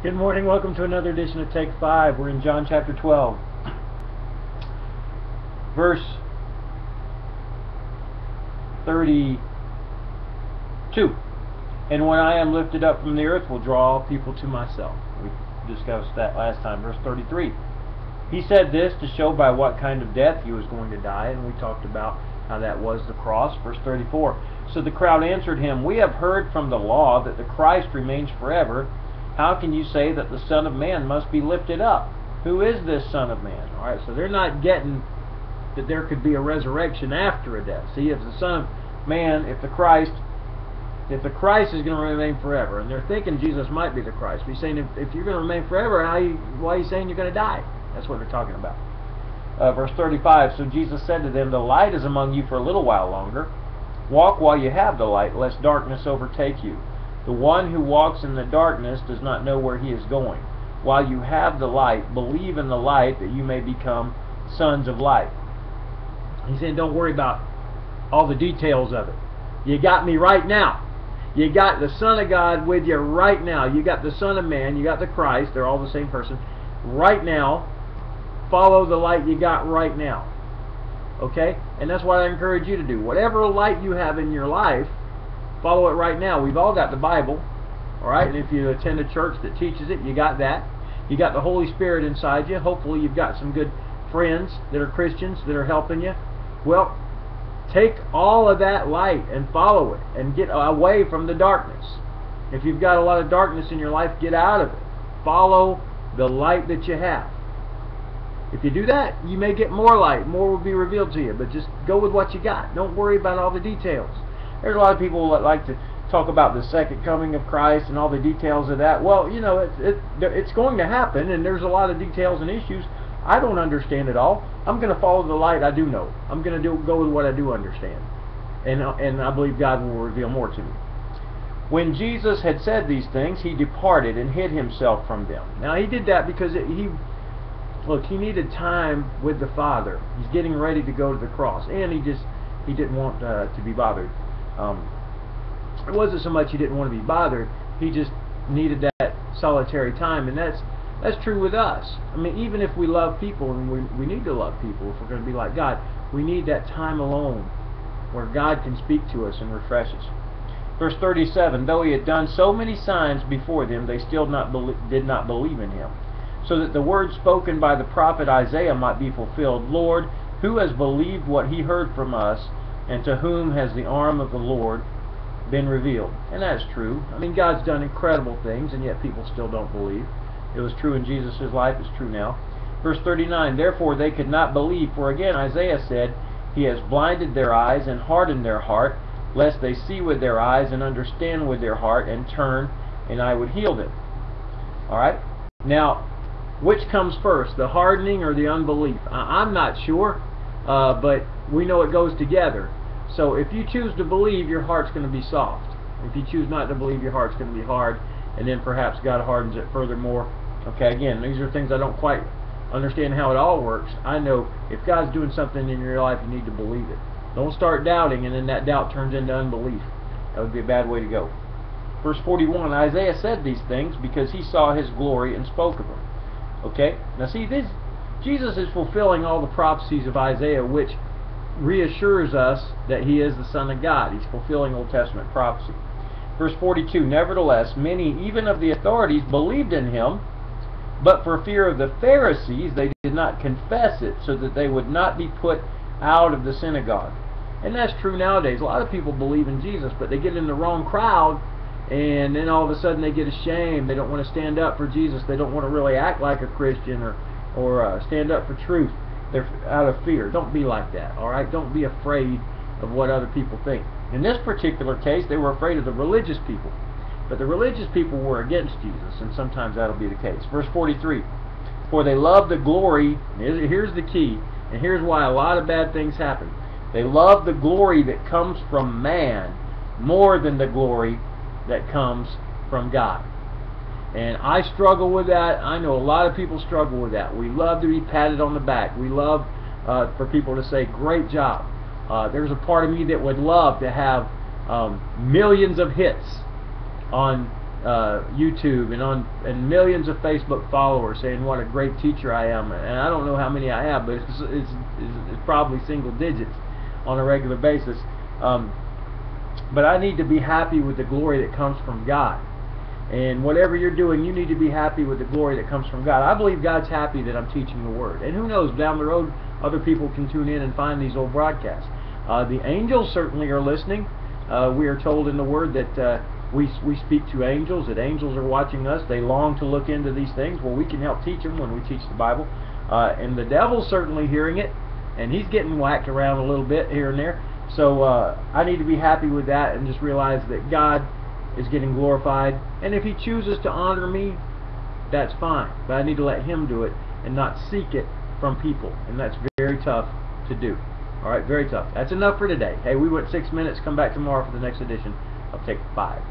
Good morning, welcome to another edition of Take 5. We're in John chapter 12. Verse 32. And when I am lifted up from the earth, will draw all people to myself. We discussed that last time. Verse 33. He said this to show by what kind of death he was going to die, and we talked about how that was the cross. Verse 34. So the crowd answered him, We have heard from the law that the Christ remains forever. How can you say that the Son of Man must be lifted up? Who is this Son of Man? Alright, so they're not getting that there could be a resurrection after a death. See, if the Son of Man, if the Christ is going to remain forever, and they're thinking Jesus might be the Christ, but he's saying if you're going to remain forever, why are you saying you're going to die? That's what they're talking about. Verse 35, So Jesus said to them, The light is among you for a little while longer. Walk while you have the light, lest darkness overtake you. The one who walks in the darkness does not know where he is going. While you have the light, believe in the light that you may become sons of light. He's saying don't worry about all the details of it. You got me right now. You got the Son of God with you right now. You got the Son of Man. You got the Christ. They're all the same person. Right now, follow the light you got right now. Okay? And that's what I encourage you to do. Whatever light you have in your life, follow it right now. We've all got the Bible, alright? And if you attend a church that teaches it, you got that. You got the Holy Spirit inside you. Hopefully you've got some good friends that are Christians that are helping you. Well, take all of that light and follow it and get away from the darkness. If you've got a lot of darkness in your life, get out of it. Follow the light that you have. If you do that, you may get more light. More will be revealed to you. But just go with what you got. Don't worry about all the details. There's a lot of people that like to talk about the second coming of Christ and all the details of that. Well, you know, it's going to happen, and there's a lot of details and issues. I don't understand it all. I'm going to follow the light I do know. I'm going to go with what I do understand. And I believe God will reveal more to me. When Jesus had said these things, he departed and hid himself from them. Now, he did that because he needed time with the Father. He's getting ready to go to the cross, and he didn't want to be bothered. It wasn't so much he didn't want to be bothered, he just needed that solitary time, and that's true with us. I mean, even if we love people, and we need to love people if we're going to be like God, we need that time alone where God can speak to us and refresh us. Verse 37, Though he had done so many signs before them, they still did not believe in him. So that the word spoken by the prophet Isaiah might be fulfilled, Lord, who has believed what he heard from us, and to whom has the arm of the Lord been revealed? And that's true. I mean, God's done incredible things, and yet people still don't believe. It was true in Jesus' life. It's true now. Verse 39, Therefore they could not believe, for again Isaiah said, He has blinded their eyes and hardened their heart, lest they see with their eyes and understand with their heart and turn, and I would heal them. Alright? Now, which comes first, the hardening or the unbelief? I'm not sure, but we know it goes together. So if you choose to believe, your heart's going to be soft. If you choose not to believe, your heart's going to be hard, and then perhaps God hardens it furthermore. Okay, again, these are things I don't quite understand how it all works. I know if God's doing something in your life, you need to believe it. Don't start doubting, and then that doubt turns into unbelief. That would be a bad way to go. Verse 41, Isaiah said these things because he saw his glory and spoke of them. Okay, now see, Jesus is fulfilling all the prophecies of Isaiah, which reassures us that he is the Son of God. He's fulfilling Old Testament prophecy. Verse 42, Nevertheless, many even of the authorities believed in him, but for fear of the Pharisees they did not confess it, so that they would not be put out of the synagogue. And that's true nowadays. A lot of people believe in Jesus, but they get in the wrong crowd, and then all of a sudden they get ashamed. They don't want to stand up for Jesus. They don't want to really act like a Christian or stand up for truth. They're out of fear. Don't be like that, alright? Don't be afraid of what other people think. In this particular case, they were afraid of the religious people. But the religious people were against Jesus, and sometimes that'll be the case. Verse 43, For they love the glory, here's the key, and here's why a lot of bad things happen. They love the glory that comes from man more than the glory that comes from God. And I struggle with that. I know a lot of people struggle with that. We love to be patted on the back. We love for people to say, great job. There's a part of me that would love to have millions of hits on YouTube and millions of Facebook followers saying what a great teacher I am, and I don't know how many I have, but it's probably single digits on a regular basis. But I need to be happy with the glory that comes from God. And whatever you're doing, you need to be happy with the glory that comes from God. I believe God's happy that I'm teaching the Word. And who knows, down the road, other people can tune in and find these old broadcasts. The angels certainly are listening. We are told in the Word that we speak to angels, that angels are watching us. They long to look into these things. Well, we can help teach them when we teach the Bible. And the devil's certainly hearing it, and he's getting whacked around a little bit here and there. So I need to be happy with that and just realize that God is getting glorified, and if He chooses to honor me, that's fine, but I need to let Him do it and not seek it from people, and that's very tough to do. Alright, very tough. That's enough for today. Hey, we went 6 minutes. Come back tomorrow for the next edition of Take 5.